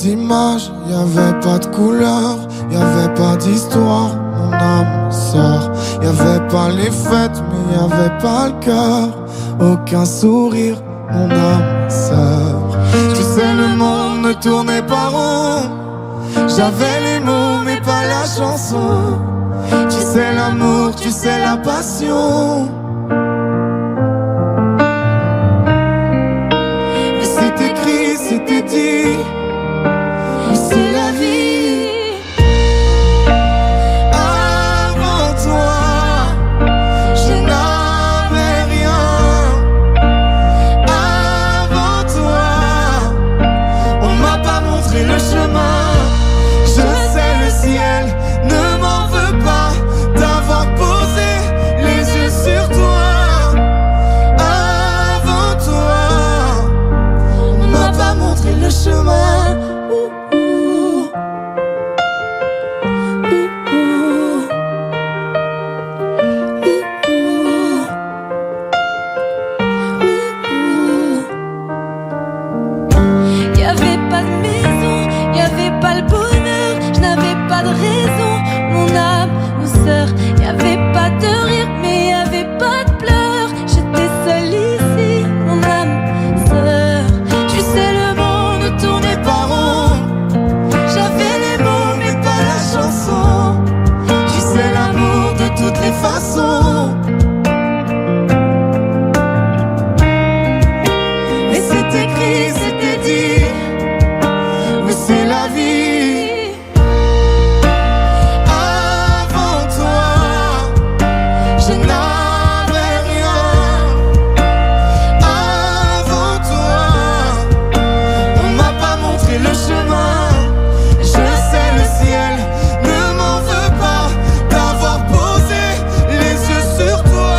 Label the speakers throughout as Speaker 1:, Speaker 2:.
Speaker 1: d'image, y'avait pas de couleur, y'avait pas d'histoire, mon âme sœur. Y'avait pas les fêtes, mais y'avait pas le cœur, aucun sourire, mon âme sœur. Tu sais, le monde ne tournait pas rond, j'avais les mots mais pas la chanson. Tu sais l'amour, tu sais la passion. Mais c'est écrit, c'était dit, mais c'est la vie. Avant toi, je n'avais rien. Avant toi, on m'a pas montré le chemin. Je sais, le ciel ne m'en veut pas d'avoir posé les yeux sur toi. Avant toi, on m'a pas montré le chemin.
Speaker 2: Y'avait pas de maison, y'avait pas le bonheur, je n'avais pas de raison, mon âme, mon sœur. Y'avait pas de rire, mais y'avait pas de pleurs. J'étais seule ici, mon âme, sœur. Tu sais, le monde ne tournait pas rond, j'avais les mots, mais pas la chanson.
Speaker 1: Tu sais l'amour de toutes les façons. Mais c'est écrit, c'était dit, mais c'est la vie. Avant toi, je n'avais rien. Avant toi, on m'a pas montré le chemin. Je sais, le ciel ne m'en veut pas d'avoir posé les yeux sur toi.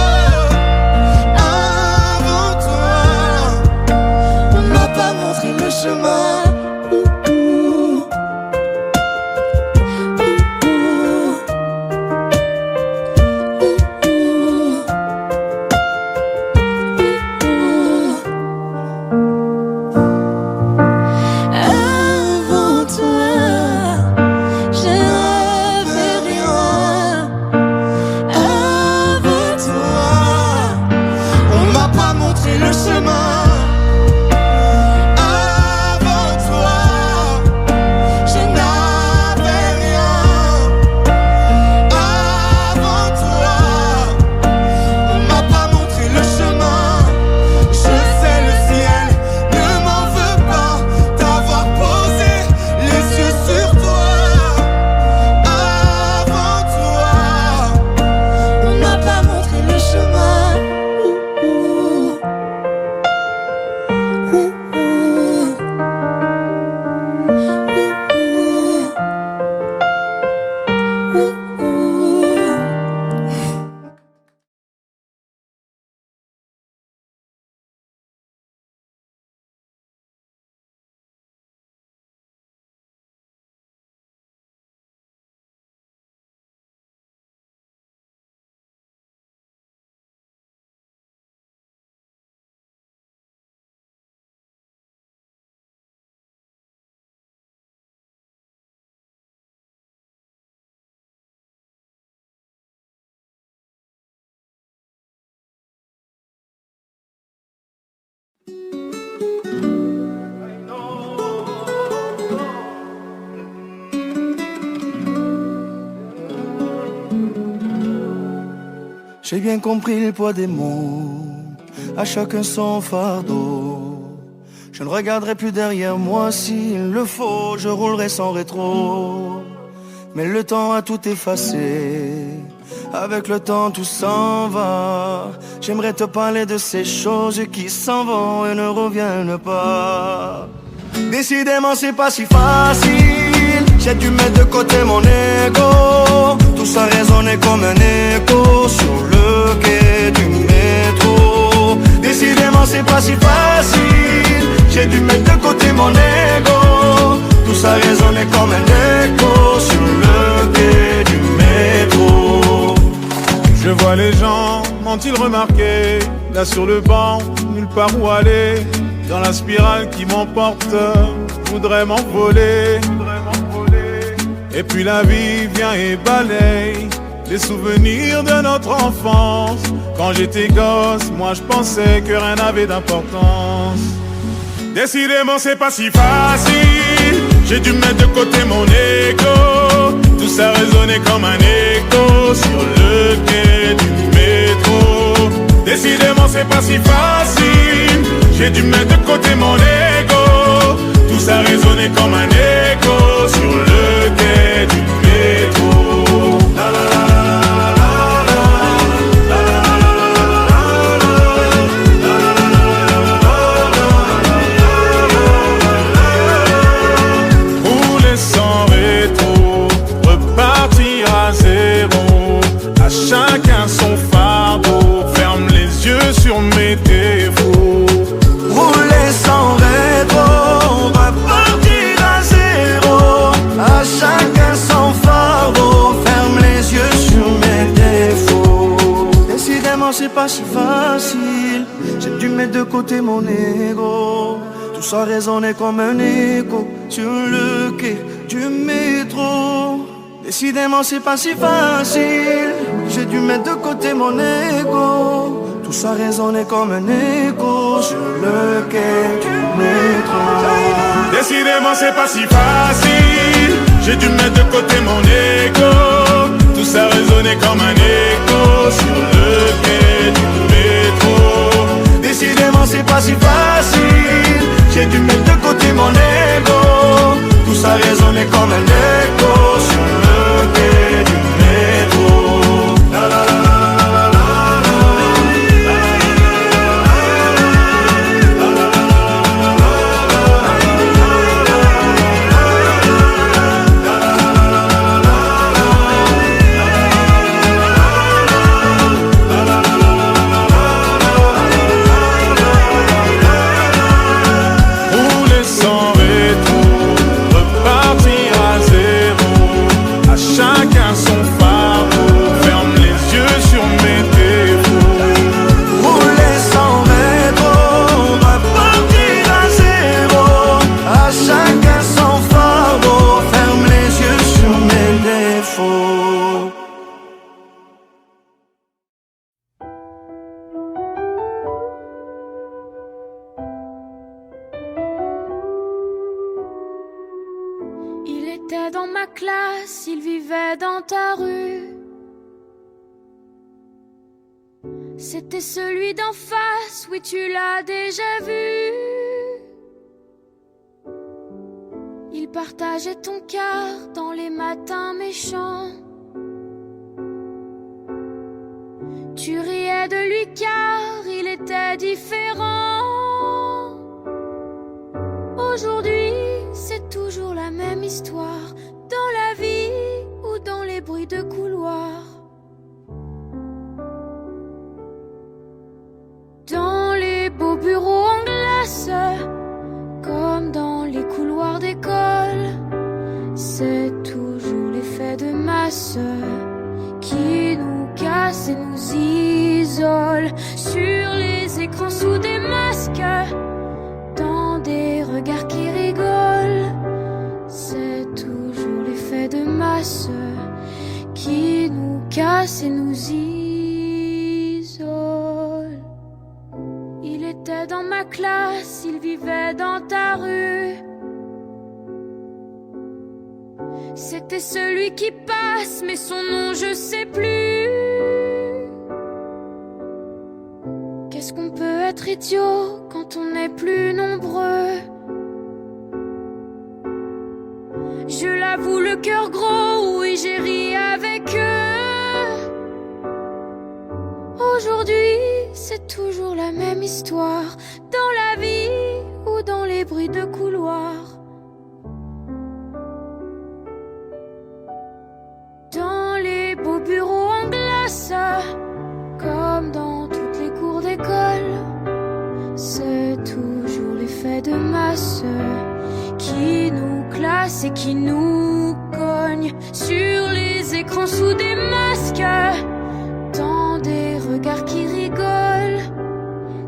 Speaker 1: Avant toi, on m'a pas montré le chemin.
Speaker 2: Avant toi, je n'avais rien.
Speaker 1: Avant toi, on m'a pas montré le chemin. Avant toi, je n'avais rien. Avant toi, on m'a pas montré le chemin. Je sais, le ciel ne m'en veut pas d'avoir posé les yeux sur toi. Avant toi, on m'a pas montré le chemin.
Speaker 3: J'ai bien compris le poids des mots, à chacun son fardeau. Je ne regarderai plus derrière moi s'il le faut, je roulerai sans rétro. Mais le temps a tout effacé, avec le temps tout s'en va. J'aimerais te parler de ces choses qui s'en vont et ne reviennent pas. Décidément c'est pas si facile, j'ai dû mettre de côté mon ego. Tout ça résonnait comme un écho sur le quai du métro. Décidément c'est pas si facile, j'ai dû mettre de côté mon ego. Tout ça résonnait comme un écho sur le quai du métro.
Speaker 4: Je vois les gens, m'ont-ils remarqué? Là sur le banc, nulle part où aller, dans la spirale qui m'emporte voudrais m'envoler. Et puis la vie vient et balaye les souvenirs de notre enfance. Quand j'étais gosse, moi je pensais que rien n'avait d'importance. Décidément c'est pas si facile, j'ai dû mettre de côté mon ego. Tout ça résonnait comme un écho sur le quai du métro. Décidément c'est pas si facile, j'ai dû mettre de côté mon ego. Tout ça résonnait comme un écho sur le quai du métro. La la la. Chacun son fardeau, ferme les yeux sur mes défauts.
Speaker 3: Rouler sans rétro, repartir à zéro. À chacun son fardeau, ferme les yeux sur mes défauts. Décidément c'est pas si facile, j'ai dû mettre de côté mon ego. Tout ça résonnait comme un écho sur le quai du métro. Décidément c'est pas si facile, j'ai dû mettre de côté mon ego. Tout ça résonnait comme un écho sur le quai du métro.
Speaker 4: Décidément c'est pas si facile, j'ai dû mettre de côté mon ego. Tout ça résonnait comme un écho sur le quai du métro.
Speaker 3: Décidément c'est pas si facile, j'ai dû mettre de côté mon ego. Tout ça résonnait comme un écho sur le quai du métro. La la la.
Speaker 2: Dans ma classe, il vivait dans ta rue. C'était celui d'en face, oui tu l'as déjà vu. Il partageait ton cœur dans les matins méchants. Tu riais de lui car il était différent. Aujourd'hui, c'est toujours la même histoire, dans la vie ou dans les bruits de couloir. Dans les beaux bureaux en glace, comme dans les couloirs d'école, c'est toujours l'effet de masse qui nous casse et nous isole. Sur les écrans sous des masques, dans des regards qui rigolent, c'est toujours l'effet de masse qui nous casse et nous isole. Il était dans ma classe, il vivait dans ta rue. C'était celui qui passe, mais son nom je sais plus. Qu'est-ce qu'on peut être idiot quand on est plus nombreux? Je l'avoue, le cœur gros, oui j'ai ri avec eux. Aujourd'hui, c'est toujours la même histoire, dans la vie ou dans les bruits de couloir. Dans les beaux bureaux en glace, comme dans toutes les cours d'école, c'est toujours l'effet de masse qui nous classe et qui nous cogne. Sur les écrans sous des masques, dans des regards qui rigolent,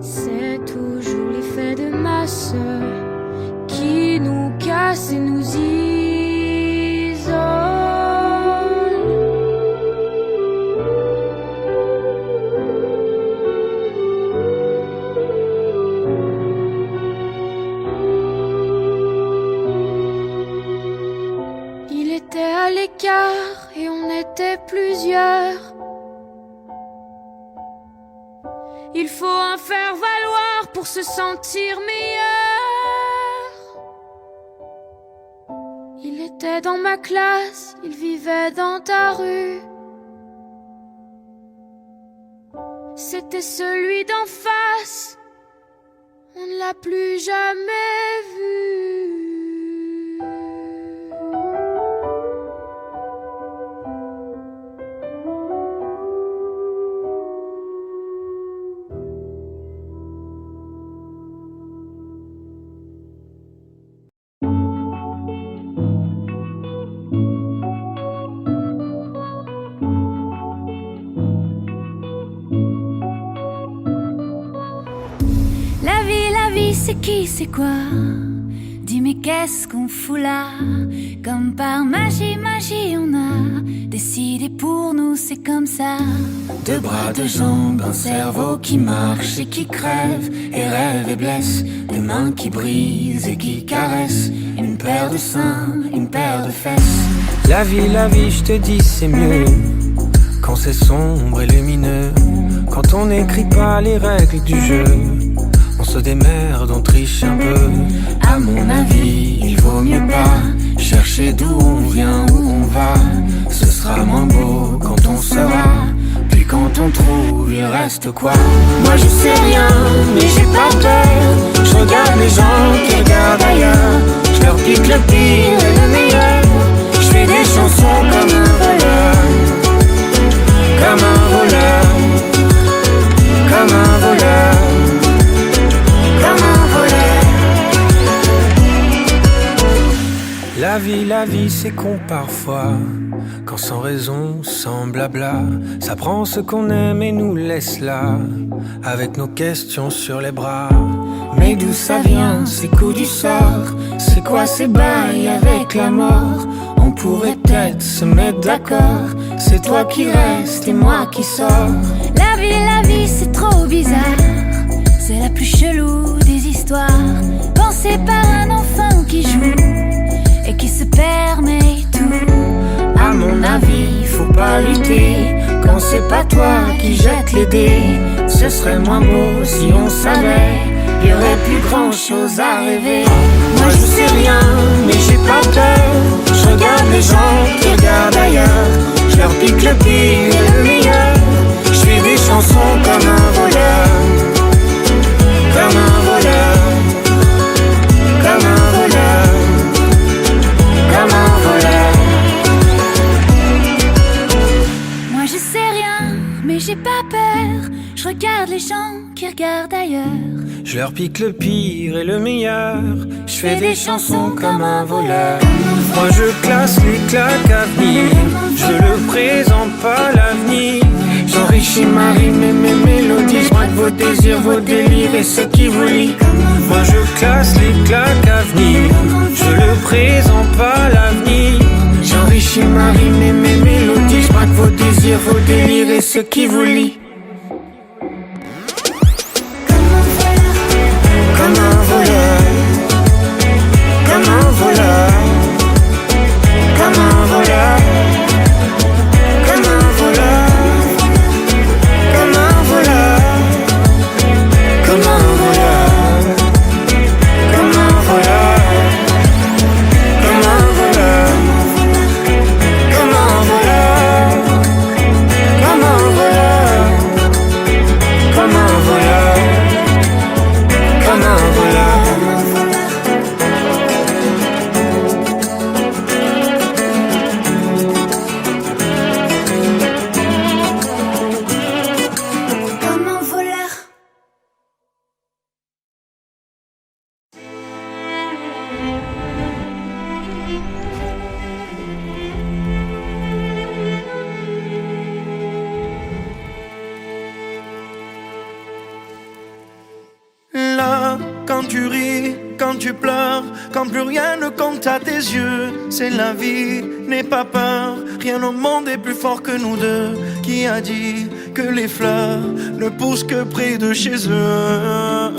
Speaker 2: c'est toujours l'effet de masse qui nous casse l'écart et on était plusieurs. Il faut en faire valoir pour se sentir meilleur. Il était dans ma classe, il vivait dans ta rue. C'était celui d'en face, on ne l'a plus jamais vu. La vie, c'est qui, c'est quoi? Dis mais qu'est-ce qu'on fout là? Comme par magie, on a décidé pour nous, c'est comme ça.
Speaker 5: Deux bras, deux jambes, un cerveau qui marche et qui crève et rêve et blesse, des mains qui brisent et qui caressent, une paire de seins, une paire de fesses. La vie, je te dis c'est mieux quand c'est sombre et lumineux, quand on n'écrit pas les règles du jeu. On se démerde, on triche un peu. À mon avis, il vaut mieux pas chercher d'où on vient, où on va. Ce sera moins beau quand on saura. Puis quand on trouve, il reste quoi? Moi je sais rien, mais j'ai pas peur. Je regarde les gens qui regardent ailleurs. Je leur pique le pire et le meilleur. Je fais des chansons comme un voleur. Comme un voleur. Comme un voleur. La vie, c'est con parfois, quand sans raison, sans blabla, ça prend ce qu'on aime et nous laisse là, avec nos questions sur les bras. Mais d'où ça vient, ces coups du sort? C'est quoi ces bails avec la mort? On pourrait peut-être se mettre d'accord. C'est toi qui restes et moi qui sors.
Speaker 2: La vie, c'est trop bizarre. C'est la plus chelou des histoires, pensée par un enfant qui joue et qui se permet tout.
Speaker 5: À mon avis, faut pas lutter quand c'est pas toi qui jette les dés. Ce serait moins beau si on savait, y aurait plus grand chose à rêver. Moi je sais rien, mais j'ai pas peur. Je regarde les gens qui regardent ailleurs. Je leur pique le pire et le meilleur. Je fais des chansons comme un voleur. Comme un voleur. Comme un voleur. Comme un voleur.
Speaker 2: Moi je sais rien, mais j'ai pas peur. Je regarde les gens qui regardent ailleurs.
Speaker 5: Je leur pique le pire et le meilleur. Je fais des chansons comme un voleur. Moi je classe les claques à venir. Je le présente pas l'avenir. J'enrichis ma rime et mes mélodies. Je braque vos désirs, vos délires et ce qui vous lie. Moi je classe les claques à venir. Je le présente pas l'avenir. J'enrichis ma rime et mes mélodies. Je braque vos désirs, vos délires et ce qui vous lie. Comme un voleur. Comme un voleur. Comme un voleur. Comme un voleur. Comme un voleur. Comme un voleur. Comme un voleur. Comme un voleur. Comme un voleur. Comme un voleur. Comme un voleur. Comme un voleur.
Speaker 2: Comme un voleur.
Speaker 3: Là, quand tu ris, quand tu pleures, quand plus rien ne compte à tes yeux, c'est la vie, n'aie pas peur, rien au monde est plus fort que nous deux. Qui a dit que les fleurs ne poussent que près de chez eux?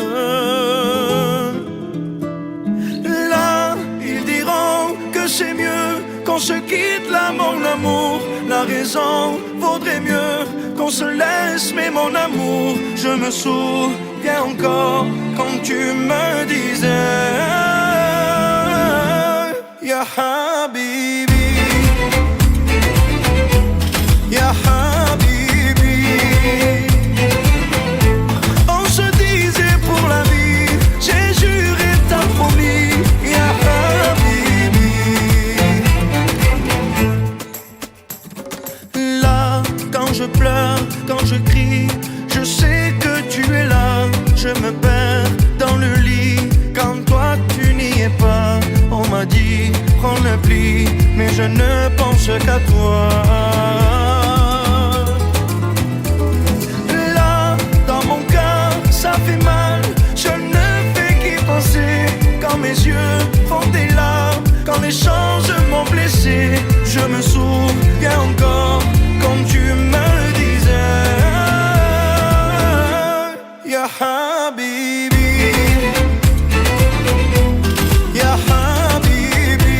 Speaker 3: Là, ils diront que c'est mieux qu'on qu'on se quitte là mon amour. La raison vaudrait mieux qu'on se laisse, mais mon amour, je me souviens encore quand tu me disais Ya Habibi, Ya Habibi. On se disait pour la vie, j'ai juré, t'as promis Ya Habibi. Là, quand je pleure, quand je crie, je sais que tu es là. Je me perds dans le lit quand toi tu n'y es pas. On m'a dit, prends le pli, mais je ne pense qu'à toi. Là, dans mon cœur, ça fait mal. Je ne fais qu'y penser. Quand mes yeux font des larmes, quand les choses m'ont blessé, je me souviens encore quand tu me disais Ya Habibi, Ya Habibi.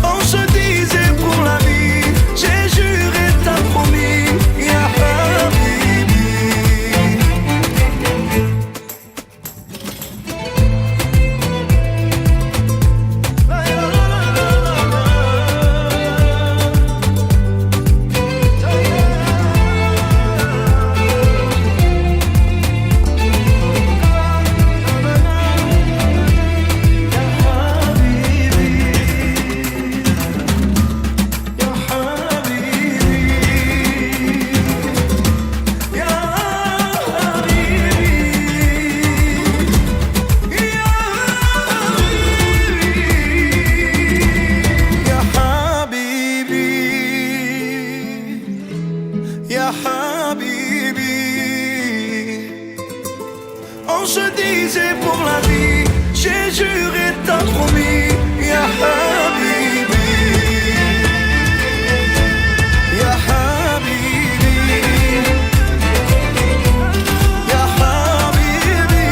Speaker 3: On se disait pour la vie, j'ai juré, t'as promis Ya Habibi. Ya Habibi. On se disait pour la vie, j'ai juré, t'as promis Ya Habibi, Ya Habibi, Ya Habibi.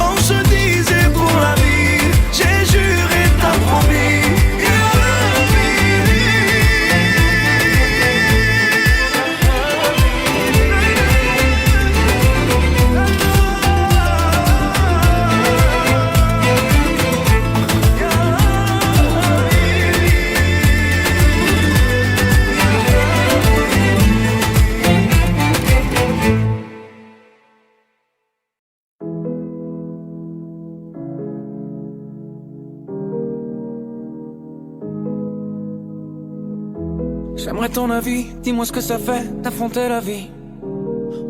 Speaker 3: On se disait pour la vie, j'ai juré, t'as promis Ya Habibi.
Speaker 6: J'aimerais ton avis, dis-moi ce que ça fait d'affronter la vie.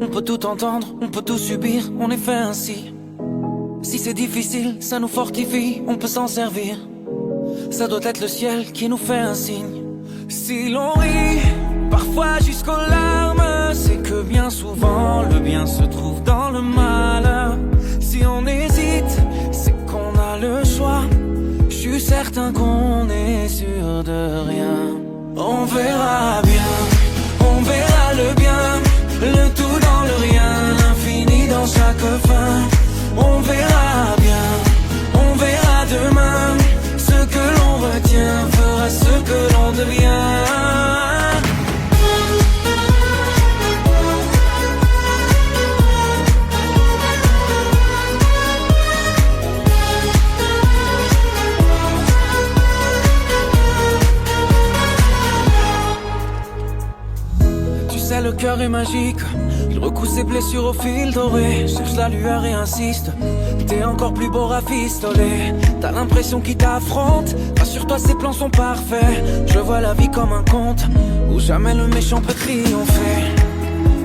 Speaker 6: On peut tout entendre, on peut tout subir, on est fait ainsi. Si c'est difficile, ça nous fortifie, on peut s'en servir. Ça doit être le ciel qui nous fait un signe. Si l'on rit, parfois jusqu'aux larmes, c'est que bien souvent le bien se trouve dans le mal. Si on hésite, c'est qu'on a le choix. Je suis certain qu'on est sûr de rien. On verra bien, on verra le bien, le tout dans le rien, l'infini dans chaque fin. On verra bien, on verra demain. Ce que l'on retient fera ce que l'on devient. Le cœur est magique, il recoue ses blessures au fil doré. Cherche la lueur et insiste, t'es encore plus beau rafistolé. T'as l'impression qu'il t'affronte, rassure-toi ses plans sont parfaits. Je vois la vie comme un conte, où jamais le méchant peut triompher.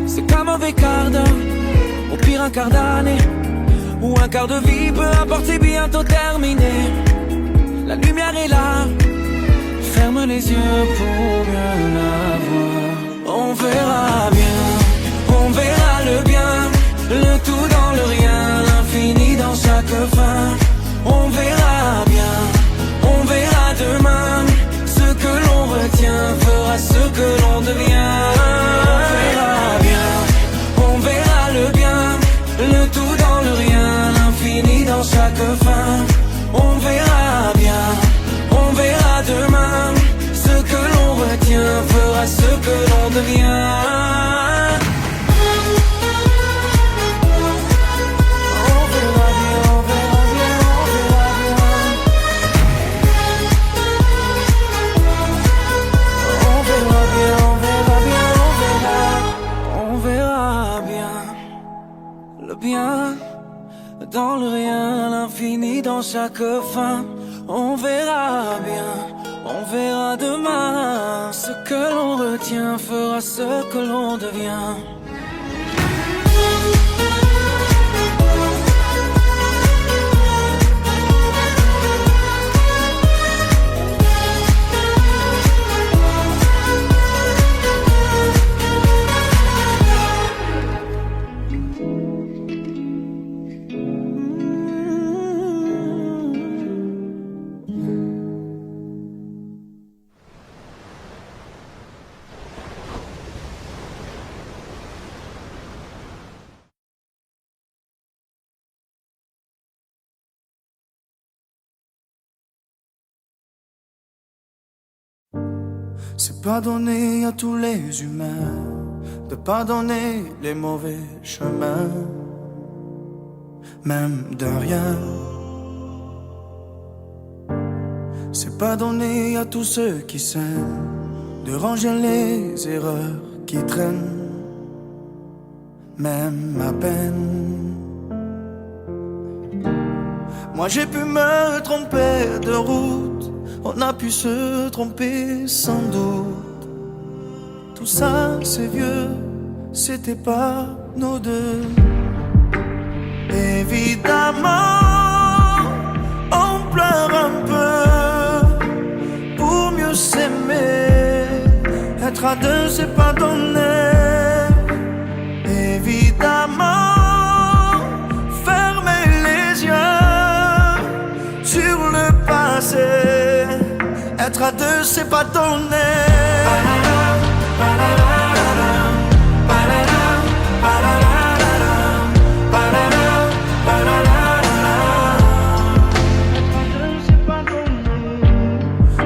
Speaker 6: C'est qu'un mauvais quart d'heure, au pire un quart d'année, ou un quart de vie, peu importe c'est bientôt terminé. La lumière est là, ferme les yeux pour mieux la voir. On verra bien, on verra le bien, le tout dans le rien, l'infini dans chaque fin. On verra bien, on verra demain. Ce que l'on retient fera ce que l'on devient. On verra bien, on verra le bien, le tout dans le rien, l'infini dans chaque fin. On rien. On verra bien, on verra bien, on verra bien. On verra bien, on verra bien, on verra bien. Le bien dans le rien, l'infini dans chaque fin. On verra bien, on verra demain. Ce que l'on retient fera ce que l'on devient.
Speaker 3: C'est pas donné à tous les humains de pardonner les mauvais chemins, même de rien. C'est pas donné à tous ceux qui s'aiment de ranger les erreurs qui traînent, même à peine. Moi j'ai pu me tromper de route, on a pu se tromper sans doute. Tout ça c'est vieux, c'était pas nos deux. Évidemment, on pleure un peu pour mieux s'aimer. Être à deux c'est pas donné. Évidemment, fermer les yeux sur le passé. Être à deux c'est pas donné.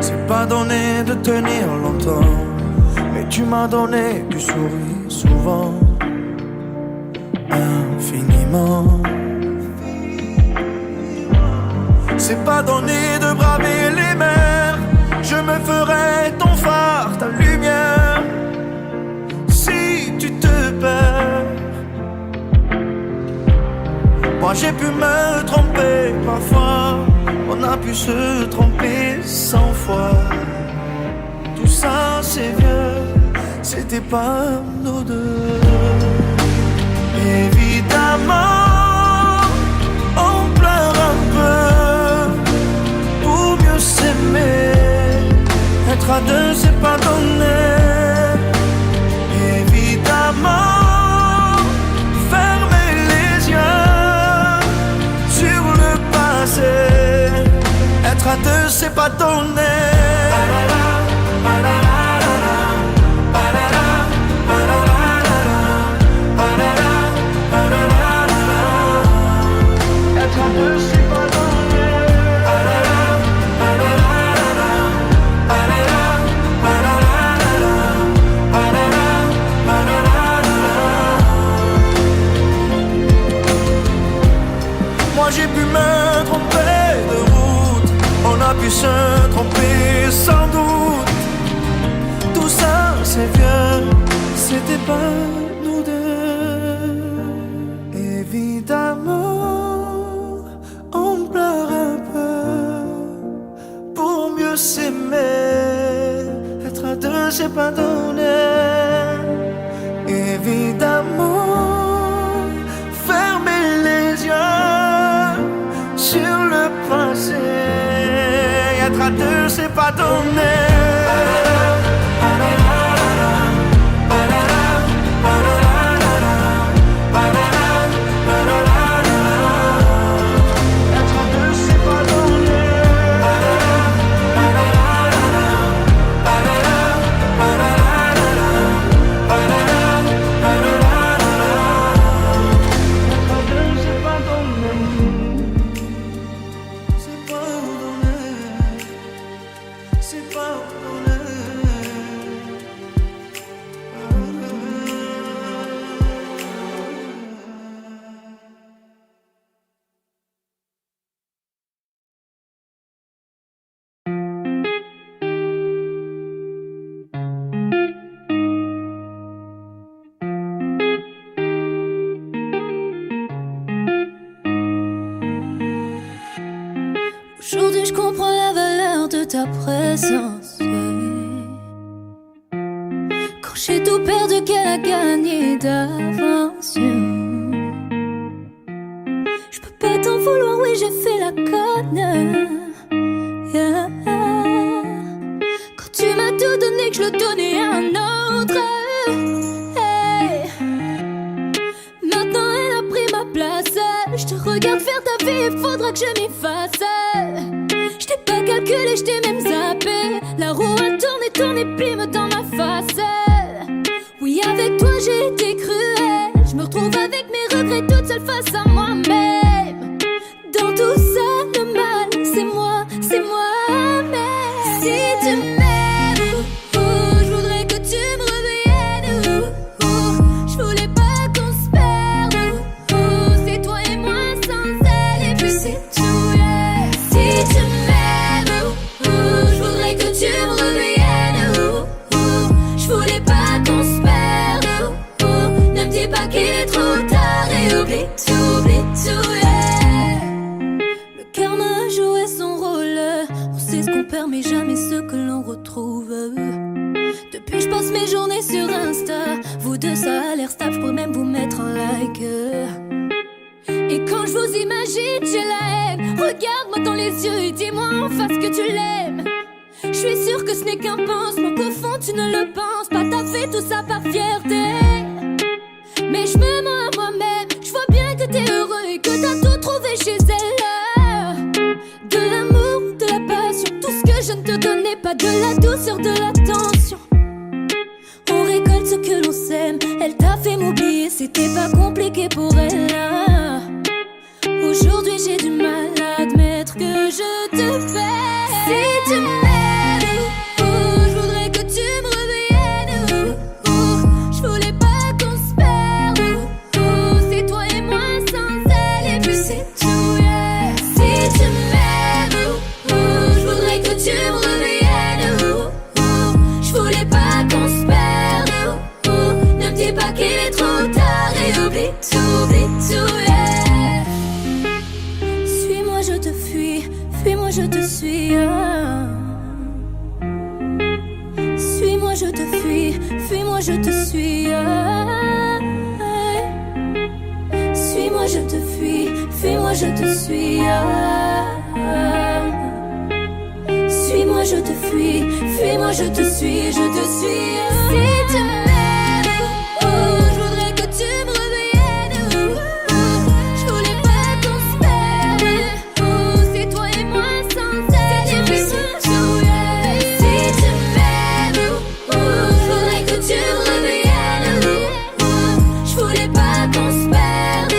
Speaker 3: C'est pas donné de tenir longtemps, mais tu m'as donné du sourire souvent, infiniment. C'est pas donné de braver les mers, je me ferai ton phare, ta lumière, si tu te perds. Moi j'ai pu me tromper parfois, on a pu se tromper 100 fois. Tout ça c'est vieux, c'était pas nos deux. Évidemment, on pleure un peu pour mieux s'aimer. Être à deux c'est pas donné. Évidemment, fermer les yeux sur le passé. Être à deux c'est pas donné. Être à deux c'est pas donné. Moi j'ai pu me tromper de route, on a pu se tromper sans doute. Tout ça c'est vieux, c'était pas nous deux. Évidemment, on pleure un peu pour mieux s'aimer. Être à deux c'est pas donné. Évidemment, fermer les yeux sur le passé. Être à deux c'est pas donné. C'est pas
Speaker 2: ta présence. Quand j'ai tout perdu, qu'elle a gagné d'avance. Je peux pas t'en vouloir, oui j'ai fait la conne. Yeah. Quand tu m'as tout donné, que je le donnais à un autre. Hey. Maintenant elle a pris ma place. Je te regarde faire ta vie, il faudra que je m'y fasse. Je t'ai pas calculé, je t'ai même zappé. La roue a tourné, tourné, plume dans ma face. Oui, avec toi j'ai été cruelle. Je me retrouve avec mes regrets toute seule face à moi-même. Dans tout ça, le mal, c'est moi, mais si tu m'aimes, je voudrais que tu me reviennes. Je voulais pas qu'on se perde. C'est toi et moi sans elle, et puis c'est tout, yeah. Si tu m'aimes, je voudrais que tu me reviennes. Je voulais pas qu'on se perde. Ne me dis pas qu'il est trop tard et oublie tout, yeah. Le karma a joué son rôle. On sait ce qu'on perd mais jamais ce que l'on retrouve. Depuis je passe mes journées sur Insta. Vous deux ça a l'air stable, je pourrais même vous mettre un like. Et quand je vous imagine j'ai la haine. Regarde-moi dans les yeux et dis-moi en face que tu l'aimes. Je suis sûre que ce n'est qu'un pansement, qu'au fond tu ne le penses pas. T'as fait tout ça par fierté. Mais je me mens à moi-même. Je vois bien que t'es heureux et que t'as tout trouvé chez elle. De l'amour, de la passion, tout ce que je ne te donnais pas. De la douceur, de l'attention. On récolte ce que l'on sème. Elle t'a fait m'oublier, c'était pas compliqué pour elle. Aujourd'hui j'ai du mal à admettre que je te fais. Si tu m'aimes, je voudrais que tu me reviennes. Je voulais pas qu'on se perde. C'est toi et moi sans elle, et puis c'est tout, yeah. Si tu m'aimes, je voudrais que tu me reviennes. Je voulais pas qu'on se perde. Ne me dis pas qu'il est trop tard et oublie tout, yeah. Suis-moi, je te fuis, fuis-moi, je te suis. Suis-moi, je te fuis, fuis-moi, je te suis. Suis-moi, je te fuis, fuis-moi, je te suis. Suis-moi, je te fuis, fuis-moi, je te suis, je te suis. Si tu m'aimes, je voudrais que tu me reviennes. Je voulais pas qu'on se perde. C'est toi et moi sans elle, et puis c'est tout, yeah. Si tu m'aimes, je voudrais que tu me reviennes. Je voulais pas qu'on se perde.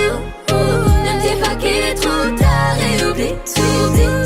Speaker 2: Ne me dis pas qu'il est trop tard et oublie tout, yeah.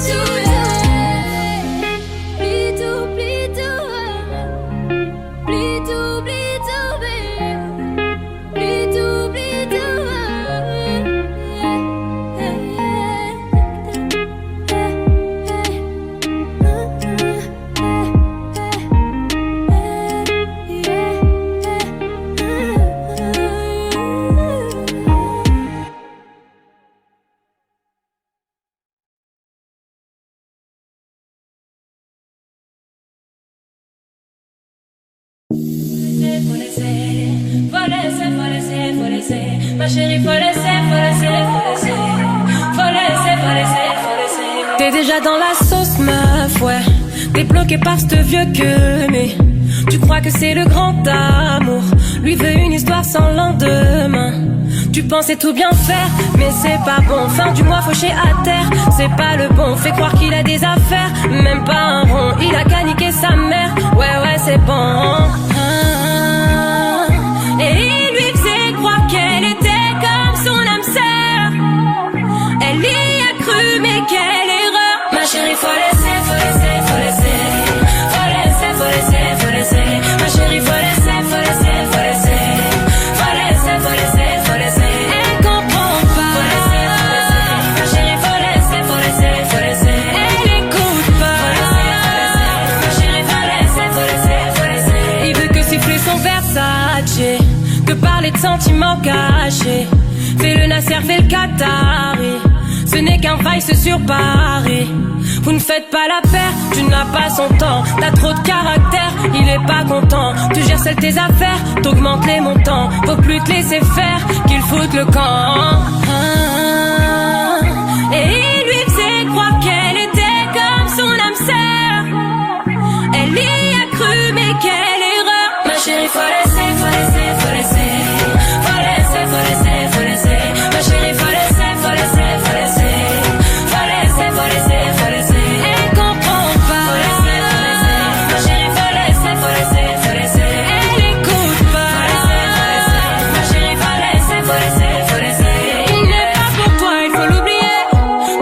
Speaker 7: Ma chérie, faut laisser. T'es déjà dans la sauce, meuf, ouais. T'es bloqué par ce vieux que mais tu crois que c'est le grand amour. Lui veut une histoire sans lendemain. Tu pensais tout bien faire, mais c'est pas bon. Fin du mois fauché à terre, c'est pas le bon. Fais croire qu'il a des affaires, même pas un rond. Il a qu'à niquer sa mère, ouais c'est bon. Et il lui faisait croire qu'elle était comme son âme sœur. Elle y a cru, mais quelle erreur. Ma chérie, faut laisser. Ma chérie, faut laisser. Elle comprend pas. Ma chérie, faut laisser. Elle écoute pas. Ma chérie, faut laisser. Il veut que siffler son Versace, que parler de sentiments cachés. Fais le Nasser, fais le Qatari. Ce n'est qu'un vice sur Paris. Vous ne faites pas la paire, tu n'as pas son temps. T'as trop de caractère, il est pas content. Tu gères seul tes affaires, t'augmentes les montants. Faut plus te laisser faire, qu'il foute le camp. Et il lui faisait croire qu'elle était comme son âme sœur. Elle y a cru, mais quelle erreur. Ma chérie, faut laisser, faut laisser, faut laisser. Faut laisser, faut laisser, faut laisser. Ma chérie, faut laisser, faut laisser, faut laisser. Faut laisser, faut laisser, faut laisser. Elle comprend pas. Faut laisser, faut laisser. Ma chérie, faut laisser, faut laisser, faut laisser. Elle écoute pas. Faut laisser, faut laisser. Ma chérie, faut laisser, faut laisser, faut laisser. Il n'est pas pour toi, il faut l'oublier.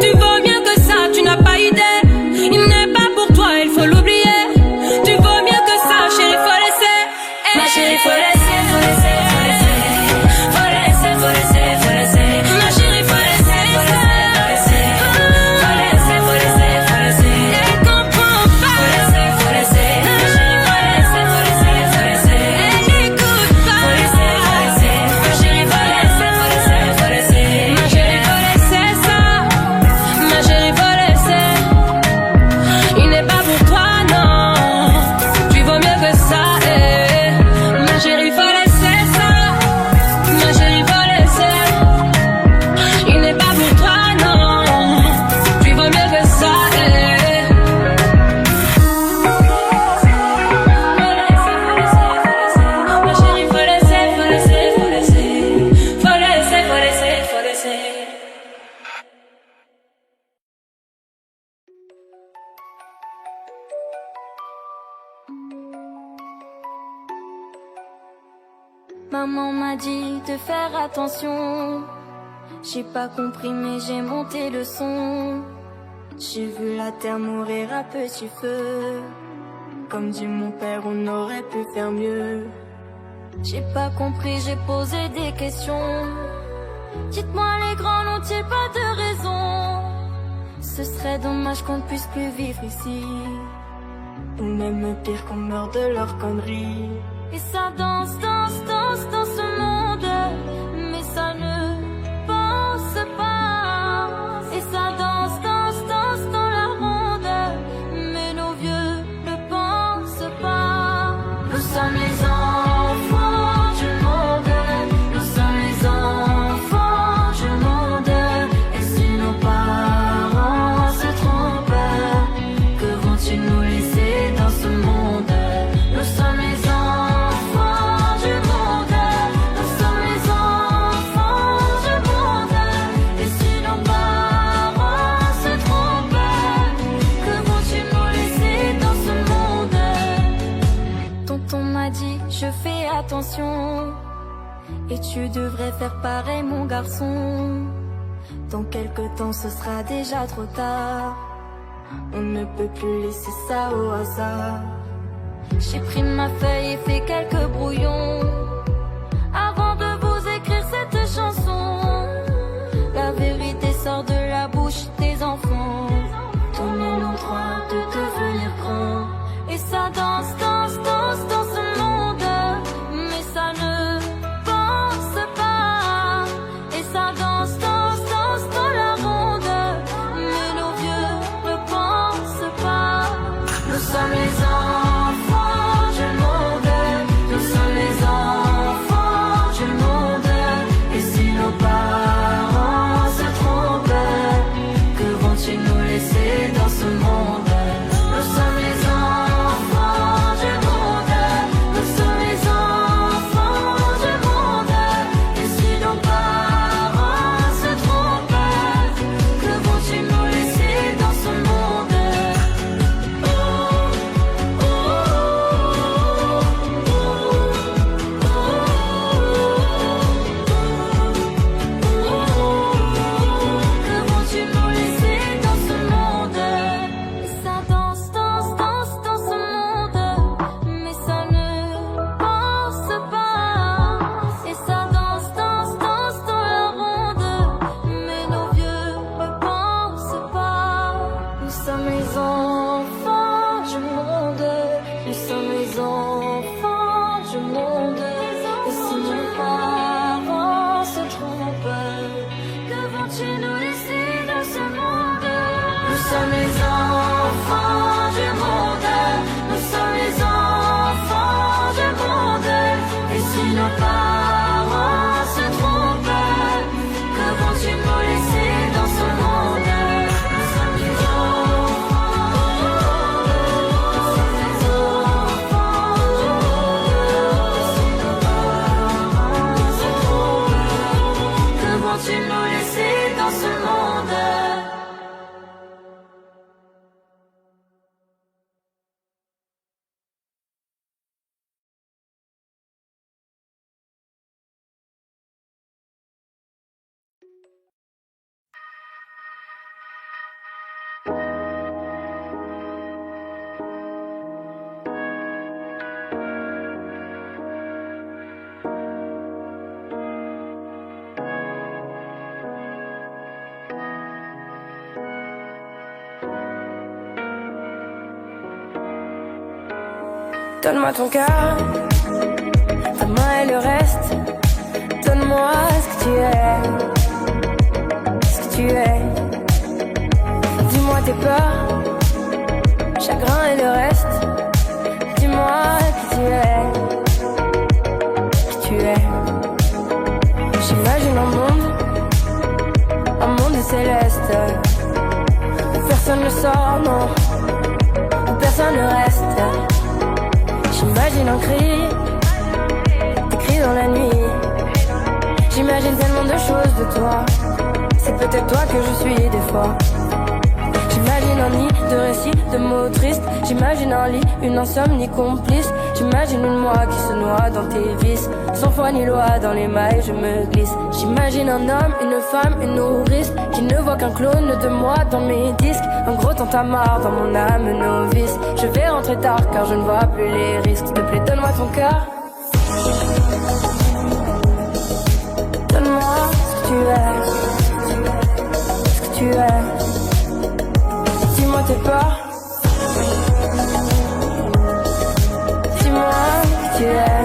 Speaker 7: Tu vaux mieux que ça, tu n'as pas idée. Il n'est pas pour toi, il faut l'oublier. Tu vaux mieux que ça, chérie, faut laisser. Ma chérie, faut laisser, faut laisser, faut laisser. Faut laisser, faut laisser, faut laisser. Ma chérie, faut laisser, faut laisser, faut laisser. Faut laisser, faut laisser, faut laisser. Elle comprend pas. Faut laisser, faut laisser. Ma chérie, faut laisser, faut laisser, faut laisser. Elle écoute pas. Faut laisser, faut laisser. Ma chérie, faut laisser, faut laisser, faut laisser. Ma chérie, faut laisser ça. Ma chérie, faut laisser. Il n'est pas pour toi, non. Tu vaux mieux que ça, eh. Ma chérie, faut laisser ça. Ma chérie, faut laisser. Il n'est pas pour toi, non. Tu vaux mieux que ça, eh. Ma chérie, faut laisser, faut laisser, faut laisser. Faut laisser, faut laisser, faut laisser.
Speaker 2: Maman m'a dit de faire attention. J'ai pas compris mais j'ai monté le son. J'ai vu la terre mourir à petit feu. Comme dit mon père, on aurait pu faire mieux. J'ai pas compris, j'ai posé des questions. Dites-moi les grands n'ont-ils pas de raison? Ce serait dommage qu'on ne puisse plus vivre ici. Ou même pire qu'on meure de leurs conneries. Et ça danse, danse, danse dans ce monde. Mais ça ne pense pas. Et ça danse, danse, danse dans la ronde. Mais nos vieux ne pensent pas. Nous sommes les enfants du monde. Nous sommes les enfants du monde. Et si nos parents se trompent, que vont-ils nous laisser dans ce monde? Nous sommes les enfants du monde. Nous sommes les enfants du monde. Et si nos parents se trompent, que vont-ils nous laisser dans ce monde? Tonton m'a dit, je fais attention. Et tu devrais faire pareil mon garçon. Dans quelque temps ce sera déjà trop tard. On ne peut plus laisser ça au hasard. J'ai pris ma feuille et fait quelques brouillons avant de vous écrire cette chanson. La vérité sort de la bouche des enfants. Donnez-nous droit de devenir grands. Et ça danse, danse, danse dans ce monde. Mais ça ne pense pas. Et ça danse, danse, danse dans la ronde. Mais nos vieux ne pensent pas. Nous sommes les enfants du monde. Nous sommes les enfants. si nos parents se trompent, que vont-tu nous laisser dans ce monde? Nous sommes des enfants, que vont-tu nous laisser dans ce monde?
Speaker 7: Donne-moi ton cœur, ta main et le reste. Donne-moi ce que tu es, ce que tu es. Dis-moi tes peurs, chagrin et le reste. Dis-moi qui tu es, qui tu es. J'imagine un monde céleste, où personne ne sort, non, où personne ne reste. J'imagine un cri, des cris dans la nuit. J'imagine tellement de choses de toi. C'est peut-être toi que je suis des fois. J'imagine un nid de récits, de mots tristes. J'imagine un lit, une insomnie complice. J'imagine une moi qui se noie dans tes vices. Sans foi ni loi, dans les mailles je me glisse. J'imagine un homme, une femme, une nourrice qui ne voit qu'un clone de moi dans mes disques. Un gros tintamarre dans mon âme novice. Je vais rentrer tard car je ne vois plus les risques. S'il te plaît, donne-moi ton cœur. Donne-moi ce que tu es, ce que tu es. Dis-moi tes peurs. Dis-moi qui tu es,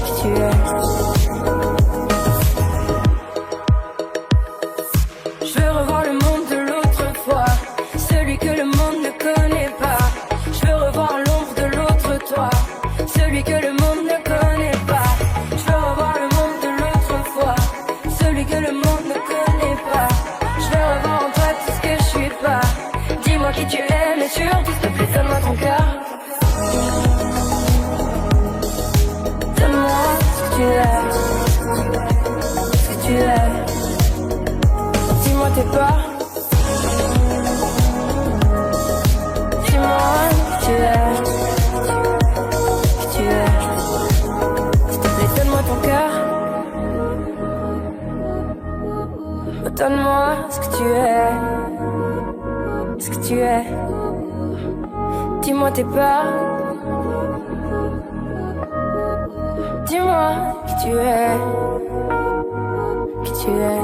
Speaker 7: qui tu es. Je veux revoir le monde de l'autre fois, celui que le monde ne connaît pas. Je veux revoir l'ombre de l'autre toi, celui que le monde ne connaît pas. Je veux revoir le monde de l'autre fois, celui que le monde ne connaît pas. Je veux revoir en toi tout ce que je suis pas. Dis-moi qui tu es, mais surtout s'il te plaît, donne-moi ton cœur. Donne-moi ce que tu es, ce que tu es. Dis-moi tes peurs. Dis-moi qui tu es, qui tu es. S'il te plaît, donne-moi ton cœur. Donne-moi ce que tu es, ce que tu es. Dis-moi tes peurs. Dis-moi qui tu es, qui tu es.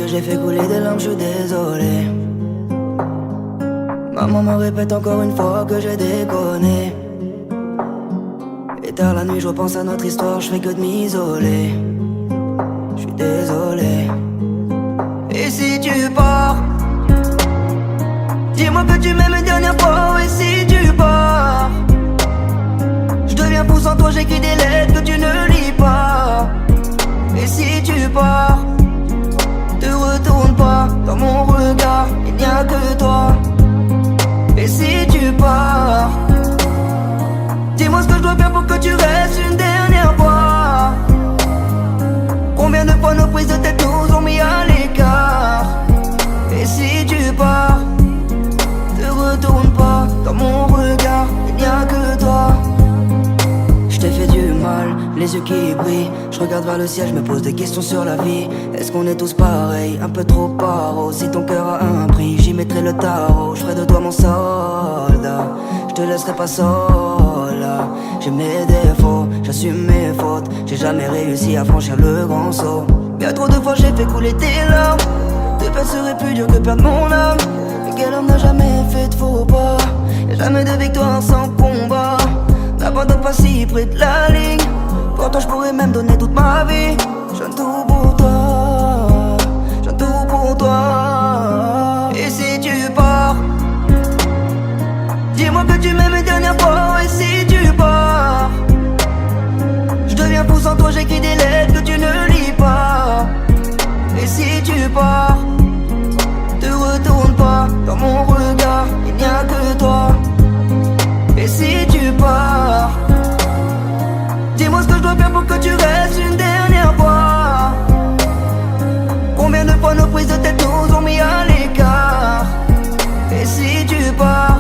Speaker 8: J'ai fait couler des larmes, je suis désolé. Maman me répète encore une fois que j'ai déconné. Et tard la nuit je repense à notre histoire, je fais que de m'isoler. Je suis désolé. Et si tu pars, dis-moi que tu m'aimes une dernière fois. Et si tu pars, je deviens fou sans toi, j'écris des lettres que tu ne lis pas. Et si tu pars, te retourne pas, dans mon regard, il n'y a que toi. Et si tu pars, dis-moi ce que je dois faire pour que tu restes une dernière fois. Combien de fois nos prises de tête nous ont mis à l'écart. Et si tu pars, te retourne pas, dans mon regard, il n'y a que toi. Et si tu pars, dis-moi ce que je dois faire pour que tu restes une dernière fois. Combien de fois nos prises de tête nous ont mis à l'écart. Et si tu pars, te retourne pas, dans mon regard, il n'y a que toi. les yeux qui brillent. Je regarde vers le ciel, je me pose des questions sur la vie. Est-ce qu'on est tous pareils, un peu trop paro? Si ton cœur a un prix, j'y mettrai le tarot. Je ferai de toi mon soldat, je te laisserai pas seul. J'ai mes défauts, j'assume mes fautes. J'ai jamais réussi à franchir le grand saut. Bien trop de fois j'ai fait couler tes larmes. Tes peines seraient plus dures que perdre mon âme. Mais quel homme n'a jamais fait de faux pas? Y'a jamais de victoire sans combat. N'abandonne pas si près de la ligne. Pour toi je pourrais même donner toute ma vie. Je donne tout pour toi, je donne tout pour toi. Et si tu pars, dis-moi que tu m'aimes une dernière fois. Et si tu pars, je deviens fou sans toi, j'écris des lettres que tu ne lis pas. Et si tu pars, te retourne pas, dans mon regard, il n'y a que toi. Et si tu pars, dis-moi ce que je dois faire pour que tu restes une dernière fois. Combien de fois nos prises de tête nous ont mis à l'écart. Et si tu pars,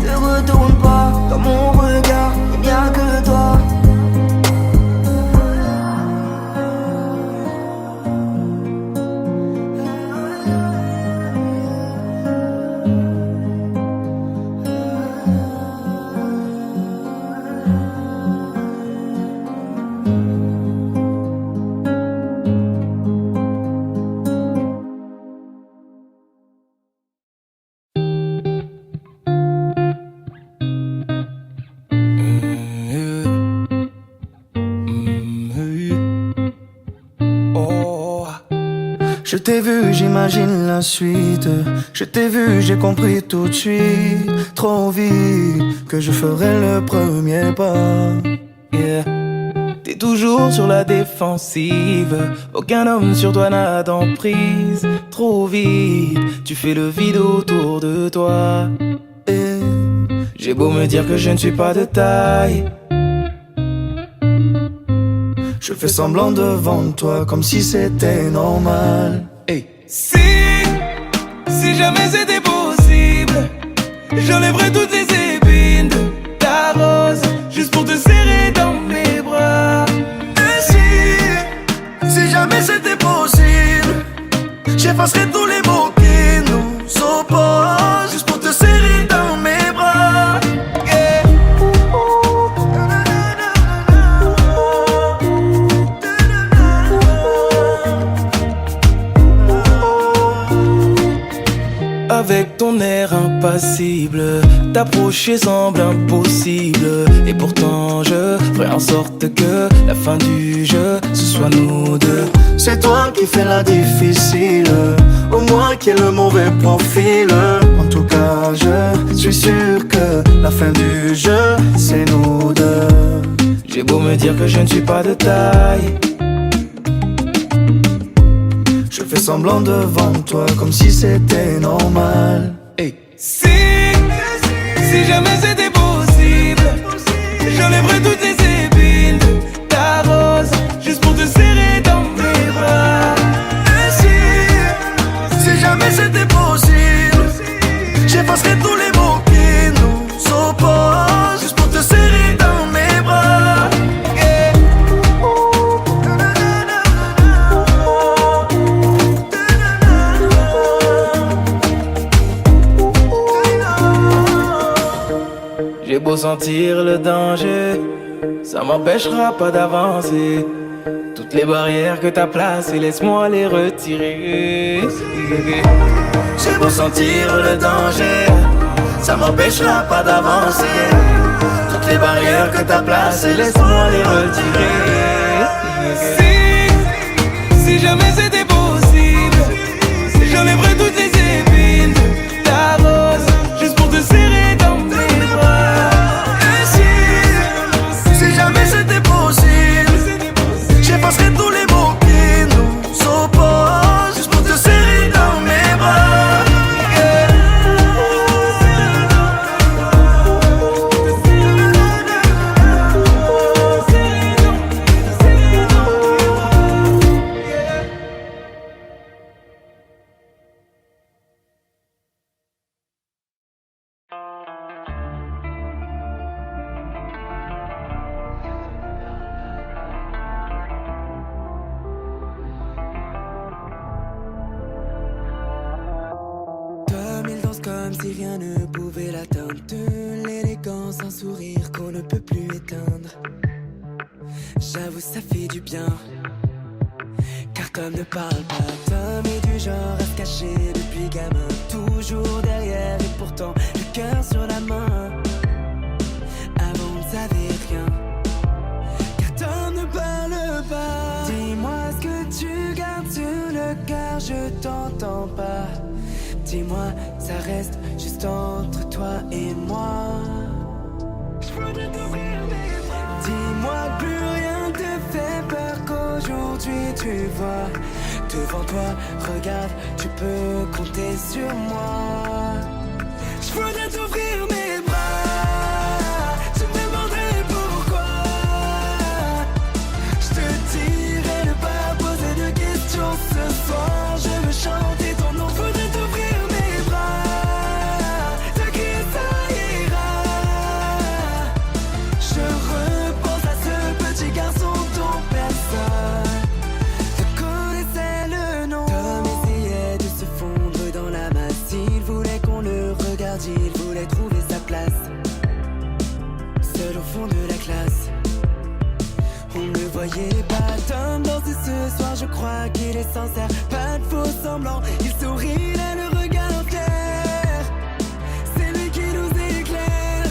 Speaker 8: te retourne pas, dans mon regard, il n'y a que toi. Je t'ai vu, j'imagine la suite. Je t'ai vu, j'ai compris tout de suite. Trop vite que je ferai le premier pas. Yeah. T'es toujours sur la défensive. Aucun homme sur toi n'a d'emprise. Trop vite, tu fais le vide autour de toi. Et j'ai beau me dire que je ne suis pas de taille, je fais semblant devant toi comme si c'était normal. Hey. Si jamais c'était possible, j'enlèverais toutes les épines de ta rose, juste pour te serrer dans mes bras. Et si jamais c'était possible, j'effacerais tous les mots qui nous opposent, juste pour te serrer dans mes bras. Yeah. Avec ton air impassible, t'approcher semble impossible. Et pourtant je ferai en sorte que la fin du jeu, ce soit nous deux. C'est toi qui fais la difficile, au moins qui est le mauvais profil. En tout cas je suis sûr que la fin du jeu, c'est nous deux. J'ai beau me dire que je ne suis pas de taille, je fais semblant devant toi comme si c'était normal. Hey. Si jamais c'était possible, j'enlèverais toutes les épines de ta rose, juste pour te serrer dans mes bras. Et si jamais c'était possible, j'effacerais tous les mots qui nous opposent, juste pour te serrer dans mes bras. J'ai beau sentir le danger, ça m'empêchera pas d'avancer. Toutes les barrières que t'as placées, laisse-moi les retirer. J'ai beau sentir le danger, ça m'empêchera pas d'avancer. Toutes les barrières que t'as placées, laisse-moi les retirer. Si jamais c'était possible, j'enlèverais toutes les épines de ta rose, juste pour te serrer dans mes bras. Si jamais c'était possible, j'effacerais tous les mots qui nous opposent, juste pour te serrer dans mes bras.
Speaker 6: comme si rien ne pouvait l'atteindre. De l'élégance, un sourire qu'on ne peut plus éteindre. J'avoue, ça fait du bien. Car Tom ne parle pas. Tom est du genre à se cacher depuis gamin. Toujours derrière et pourtant le cœur sur la main. Avant on ne savait rien. Car Tom ne parle pas. Dis-moi ce que tu gardes sur le cœur, je t'entends pas. Dis-moi, ça reste juste entre toi et moi. Dis-moi que plus rien te fait peur, qu'aujourd'hui tu vois devant toi, regarde, tu peux compter sur moi. Je voudrais t'ouvrir mes bras, je me demanderai pourquoi. Je te dirai ne pas poser de questions ce soir. Je veux chanter ton nom, voudrais t'ouvrir mes bras, te crier ça ira. Je repense à ce petit garçon dont personne ne connaissait le nom. Tom essayait de se fondre dans la masse. Il voulait qu'on le regarde, il voulait trouver sa place. Seul au fond de la classe, on ne voyait pas Tom danser ce soir. Je crois qu'il est sincère, pas de faux semblants. Il sourit, il a le regard fier. C'est lui qui nous éclaire.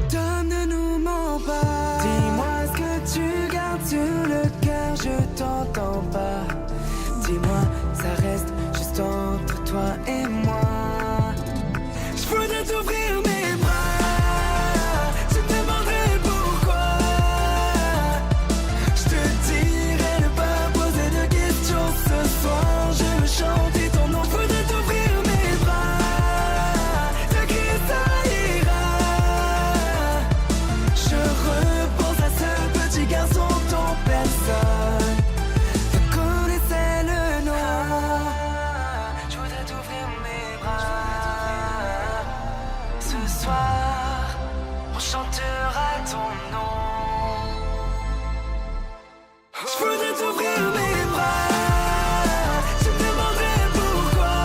Speaker 6: Tom ne nous ment pas. Dis-moi ce que tu gardes sur le cœur, je t'entends pas. Dis-moi, ça reste juste entre toi et moi. Je voudrais t'ouvrir mes bras, je te demanderai pourquoi. Je te dirai ne pas poser de questions ce soir. Je veux chanter ton nom, voudrais t'ouvrir mes bras, te crier ça ira. Je repense à ce petit garçon dont personne ne connaissait le nom. Je voudrais t'ouvrir mes bras. Ce soir, on chantera ton nom. Je voudrais t'ouvrir mes bras, je me demanderai pourquoi.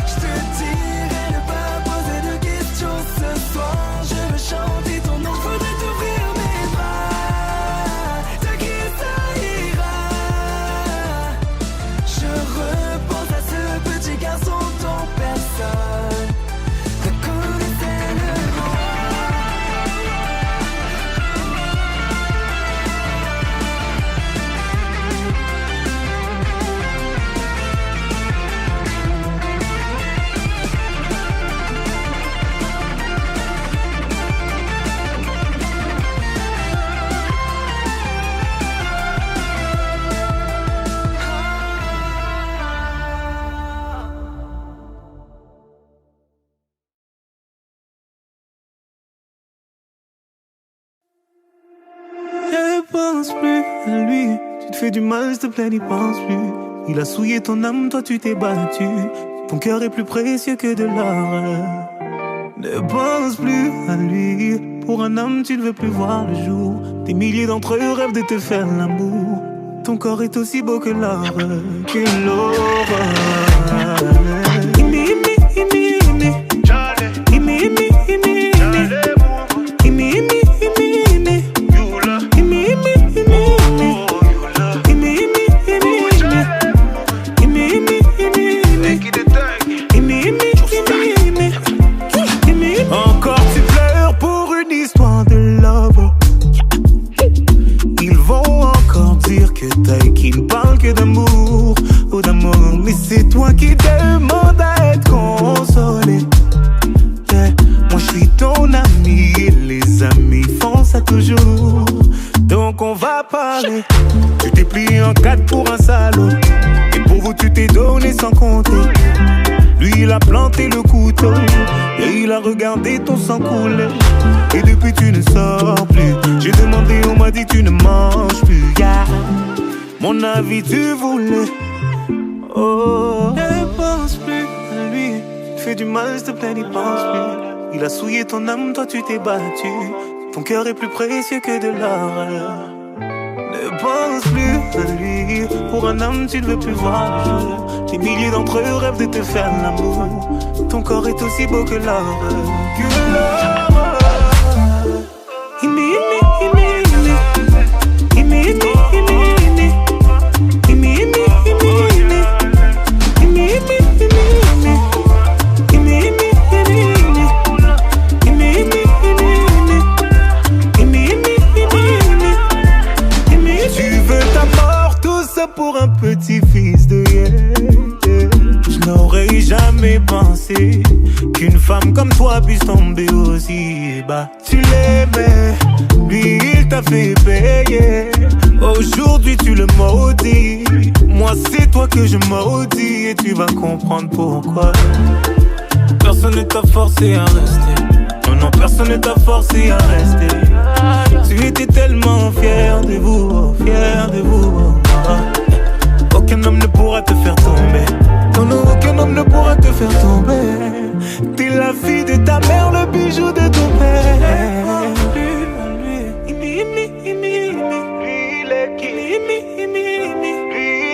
Speaker 6: Je te dirai ne pas poser de questions ce soir. Je veux chanter ton nom, je voudrais t'ouvrir mes bras, te crier ça ira. Je repense à ce petit garçon dont personne ne connaissait le nom.
Speaker 9: Ne pense plus à lui. Tu te fais du mal, s'il te plaît, n'y pense plus. Il a souillé ton âme, toi tu t'es battu. Ton cœur est plus précieux que de l'or. Ne pense plus à lui. Pour un homme, tu ne veux plus voir le jour. Des milliers d'entre eux rêvent de te faire l'amour. Ton corps est aussi beau que l'or, que l'aurore. Encore tu pleures pour une histoire de love. Ils vont encore dire que t'as qui ne parle que d'amour ou d'amour. Mais c'est toi qui demandes à être consolé. Yeah. Moi je suis ton ami et les amis font ça toujours. Donc on va parler. Tu t'es plié en quatre pour un salaud. Et pour vous tu t'es donné sans compter. Lui il a planté le couteau et il a regardé ton sang couler. Et depuis tu ne sors plus. J'ai demandé, on m'a dit tu ne manges plus, yeah. Mon avis tu voulais. Oh, ne pense plus à lui. Tu te fais du mal, s'il te plaît, n'y pense plus. Il a souillé ton âme, toi tu t'es battu. Ton cœur est plus précieux que de l'or. Ne pense plus à lui. Pour un homme, tu ne veux plus voir le jour. Des milliers d'entre eux rêvent de te faire l'amour. Ton corps est aussi beau que l'or. Que l'or. Pour un petit-fils de je n'aurais jamais pensé qu'une femme comme toi puisse tomber aussi bas. Tu l'aimais, lui il t'a fait payer. Aujourd'hui tu le maudis. Moi c'est toi que je maudis. Et tu vas comprendre pourquoi. Personne ne t'a forcé à rester. Non, non, personne ne t'a forcé à rester. Tu étais tellement fier de vous, fier de vous. Aucun homme ne pourra te faire tomber. Non, non, aucun homme ne pourra te faire tomber. T'es la fille de ta mère, le bijou de ton père. Lui, il est qui? Lui,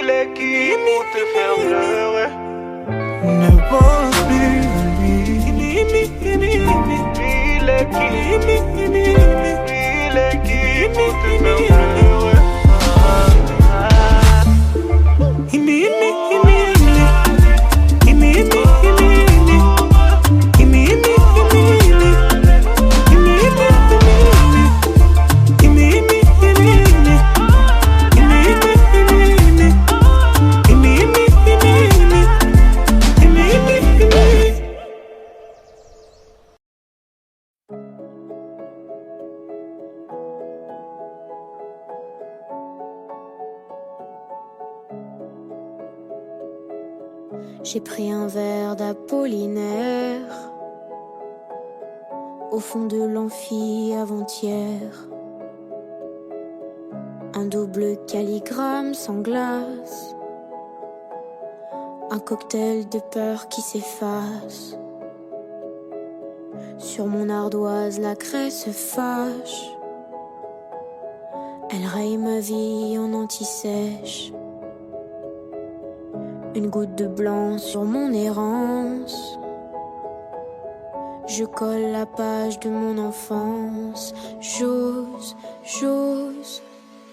Speaker 9: il est qui pour te faire pleurer? Ne pense plus à lui. Il est qui? Il est qui pour te faire pleurer?
Speaker 2: J'ai pris un verre d'Apollinaire au fond de l'amphi avant-hier. Un double calligramme sans glace, un cocktail de peur qui s'efface. Sur mon ardoise la craie se fâche. Elle raye ma vie en anti-sèche. Une goutte de blanc sur mon errance. Je colle la page de mon enfance. J'ose,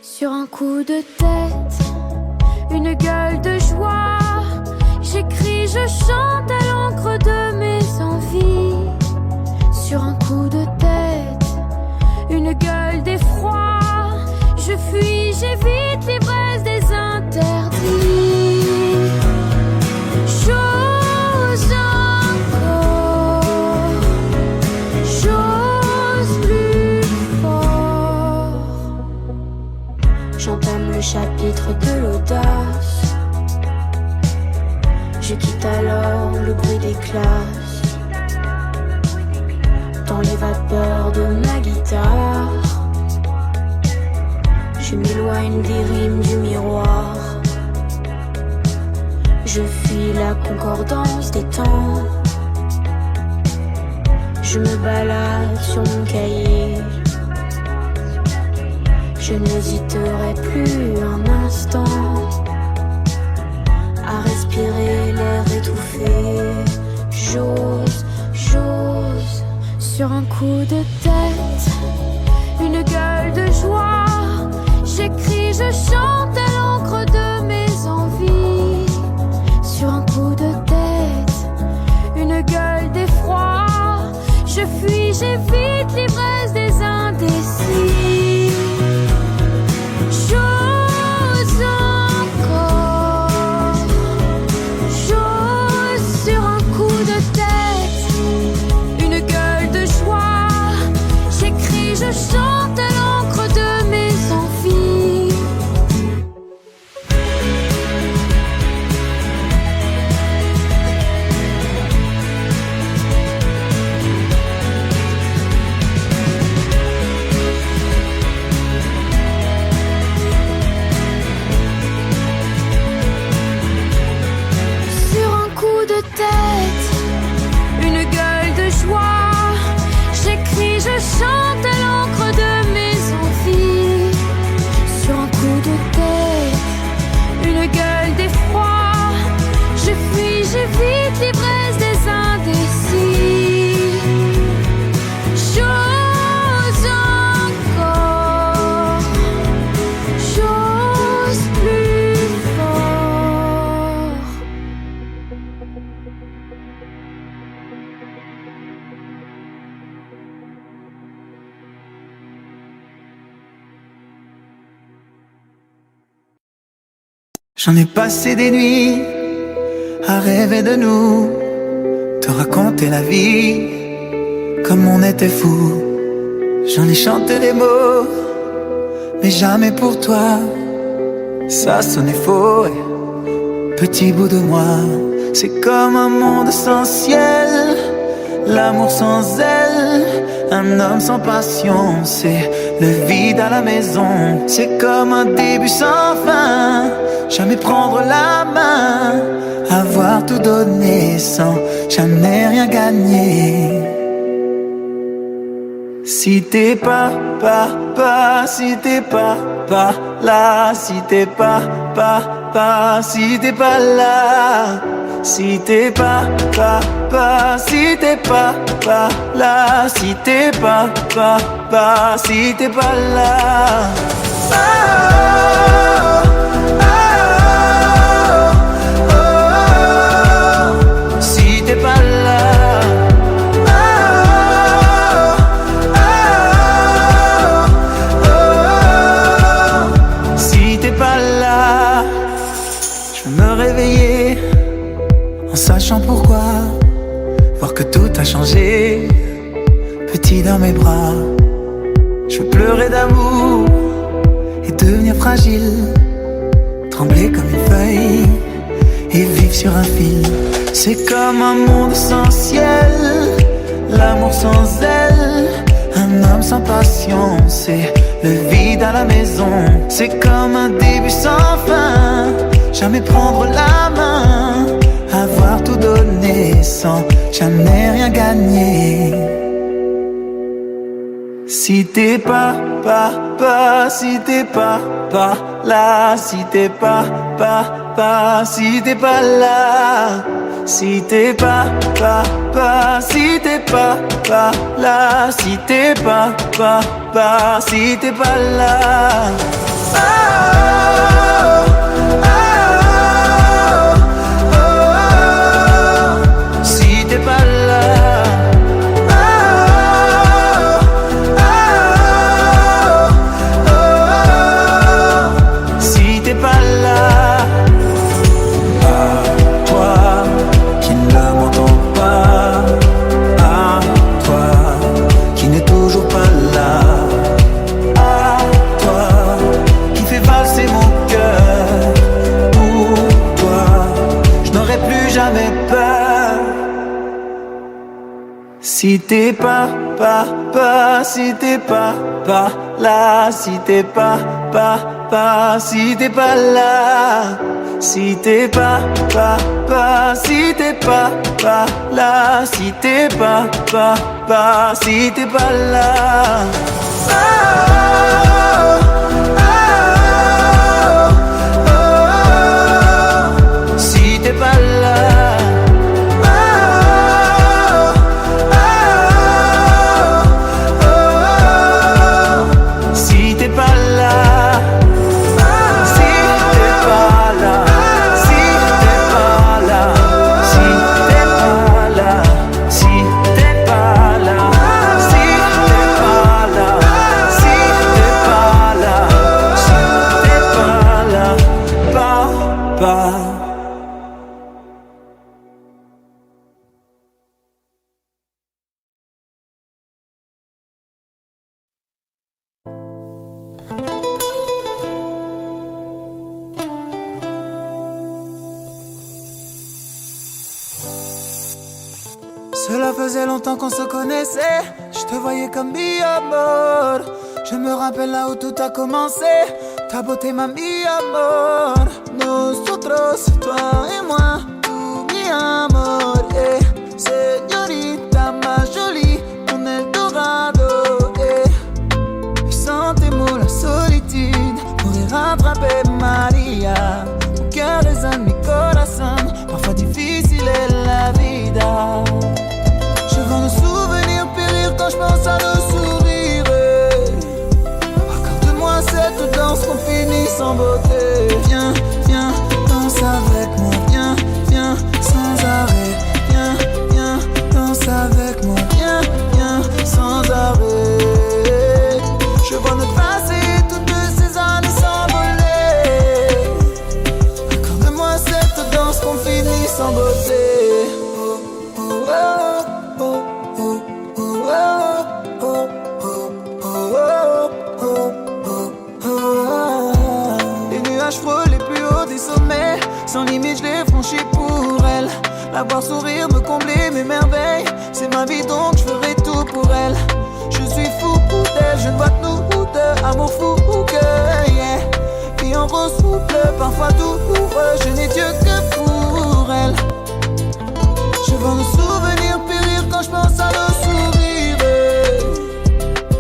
Speaker 2: sur un coup de tête, une gueule de joie. J'écris, je chante à l'encre de mes envies. Sur un coup de tête, une gueule d'effroi. Je fuis, j'évite l'ivresse des interdits. J'ose encore, j'ose plus fort. J'entame le chapitre de l'audace. Je quitte alors le bruit des classes. Dans les vapeurs de ma guitare, je m'éloigne des rimes du miroir. Je fuis la concordance des temps. Je me balade sur mon cahier. Je n'hésiterai plus un instant à respirer l'air étouffé. J'ose, sur un coup de tête, une gueule de joie. J'écris, je chante à l'encre de mes envies. Sur un coup de tête, une gueule d'effroi. Je fuis, j'évite l'ivresse des indécis. J'ose encore, j'ose sur un coup de tête, une gueule de joie. J'écris, je chante à l'encre de mes envies. Une gueule de joie, j'écris, je chante à l'encre de
Speaker 8: J'en ai passé des nuits à rêver de nous, te raconter la vie comme on était fous. J'en ai chanté des mots, mais jamais pour toi. Ça sonnait faux, petit bout de moi. C'est comme un monde sans ciel, l'amour sans aile, un homme sans passion. C'est le vide à la maison. C'est comme un début sans fin, jamais prendre la main, avoir tout donné sans jamais rien gagner. Si t'es pas si t'es pas là, si t'es pas si t'es pas là, si t'es pas si t'es pas là, si t'es pas si t'es pas là. Si t'es pas là. En sachant pourquoi, voir que tout a changé, petit dans mes bras. Je veux pleurer d'amour et devenir fragile, trembler comme une feuille et vivre sur un fil. C'est comme un monde sans ciel, l'amour sans aile, un homme sans passion. C'est le vide à la maison. C'est comme un début sans fin, jamais prendre la main, avoir tout donné sans jamais rien gagner. Si t'es pas si t'es pas là, si t'es pas si t'es pas là, si t'es pas si t'es pas là, si t'es pas si t'es pas là. Si t'es pas là. Si t'es pas là. À toi qui ne m'entends pas, à toi qui n'est toujours pas là, à toi qui fait valser mon cœur. Pour toi, je n'aurai plus jamais peur. Si t'es pas si t'es pas là, si t'es pas si t'es pas là, si t'es pas si t'es pas là, si t'es pas si t'es pas là. Si t'es pas là. Cela faisait longtemps qu'on se connaissait, je te voyais comme mi amor. Je me rappelle là où tout a commencé, ta beauté m'a mi amor. Nosotros, toi et moi, tout mi amor. Señorita más jolie, mon Eldorado. Sentez-moi la solitude, pourrait rattraper Maria. Mon cœur résonne, mi corazón, parfois difficile est la vida. Je vois nos souvenirs périr quand je pense à nos sourires. Accorde-moi cette danse qu'on finit sans beauté. Viens, viens, danse avec moi. Viens, viens, sans arrêt. Viens, viens, danse avec moi. Viens, viens, sans arrêt. Je vois notre passé, toutes ces années s'envoler. Sans limite je l'ai franchi pour elle. La voir sourire, me combler mes merveilles. C'est ma vie donc je ferai tout pour elle. Je suis fou d'elle, je ne vois que nous deux. Amour fou que yeah. Vie en rose souple, parfois douloureux. Je n'ai Dieu que pour elle. Je vois nos souvenirs périr quand je pense à nos sourires.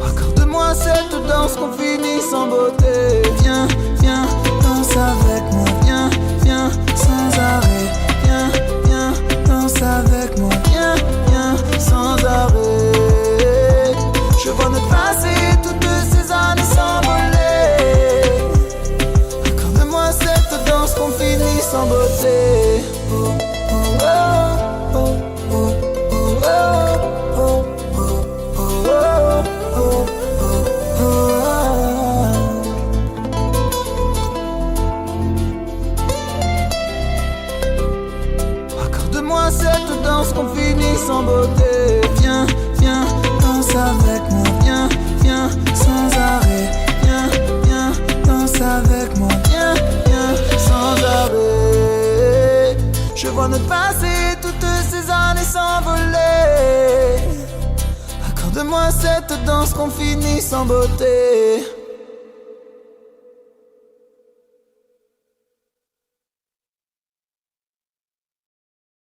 Speaker 8: Accorde-moi cette danse qu'on finit sans beauté. Viens, viens, danse avec moi. Viens, viens, sans arrêt. Viens, viens, danse avec moi. Viens, viens, sans arrêt. Je vois notre passé, toutes ces années s'envoler. Accorde-moi cette danse qu'on finit sans beauté. Oh, oh, oh, oh, oh, oh, oh, oh, oh, oh. Accorde-moi cette danse qu'on finit sans beauté. Viens, viens, danse avec moi. Viens, viens, sans arrêt. Viens, viens, danse avec moi. Viens, viens, sans arrêt. Je vois notre passé, toutes ces années s'envoler. Accorde-moi cette danse qu'on finit sans beauté.